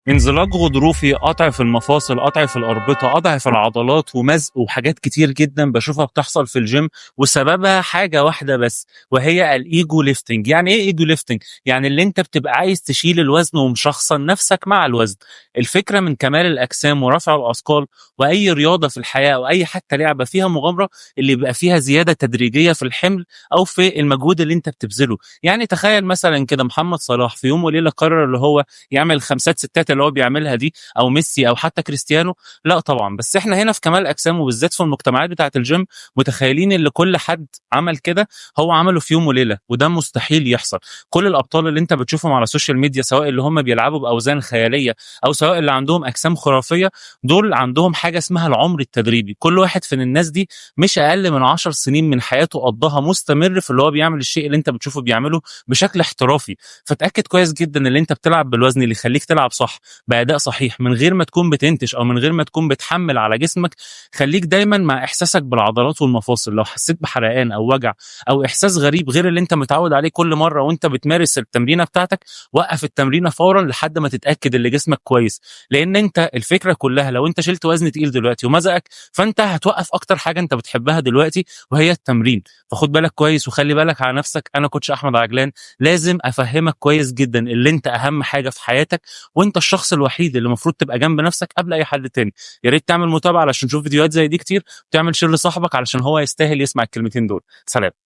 انزلاق غضروفي، قطع في المفاصل، قطع في الأربطة، قطع في العضلات، ومزق، وحاجات كتير جدا بشوفها بتحصل في الجيم، وسببها حاجة واحدة بس، وهي الإيجو ليفتنج. يعني إيه إيجو ليفتنج؟ يعني اللي أنت بتبقى عايز تشيل الوزن ومشخصن نفسك مع الوزن. الفكرة من كمال الأجسام ورفع الأثقال وأي رياضة في الحياة أو أي حتى لعبة فيها مغامرة، اللي بيبقى فيها زيادة تدريجية في الحمل أو في المجهود اللي أنت بتبذله. يعني تخيل مثلا كده محمد صلاح في يوم وليلة قرر اللي هو يعمل خمسات ستات اللي هو بيعملها دي، او ميسي او حتى كريستيانو. لا طبعا. بس احنا هنا في كمال اجسام وبالذات في المجتمعات بتاعه الجيم متخيلين ان كل حد عمل كده هو عمله في يوم وليله، وده مستحيل يحصل. كل الابطال اللي انت بتشوفهم على السوشيال ميديا، سواء اللي هم بيلعبوا باوزان خياليه او سواء اللي عندهم اجسام خرافيه، دول عندهم حاجه اسمها العمر التدريبي. كل واحد من الناس دي مش اقل من 10 سنين من حياته قضاها مستمر في اللي هو بيعمل الشيء اللي انت بتشوفه بيعمله بشكل احترافي. فتاكد كويس جدا ان انت بتلعب بالوزن اللي يخليك تلعب صح باداء صحيح، من غير ما تكون بتنتش او من غير ما تكون بتحمل على جسمك. خليك دايما مع احساسك بالعضلات والمفاصل. لو حسيت بحرقان او وجع او احساس غريب غير اللي انت متعود عليه كل مره وانت بتمارس التمرينه بتاعتك، وقف التمرينه فورا لحد ما تتاكد ان جسمك كويس. لان انت الفكره كلها لو انت شلت وزن تقيل دلوقتي ومزقك، فانت هتوقف اكتر حاجه انت بتحبها دلوقتي وهي التمرين. فخد بالك كويس وخلي بالك على نفسك. انا كوتش احمد عجلان، لازم افهمك كويس جدا اللي انت اهم حاجه في حياتك، وانت الشخص الوحيد اللي المفروض تبقى جنب نفسك قبل اي حد تاني. يا ريت تعمل متابعه علشان تشوف فيديوهات زي دي كتير، وتعمل شير لصاحبك علشان هو يستاهل يسمع الكلمتين دول. سلام.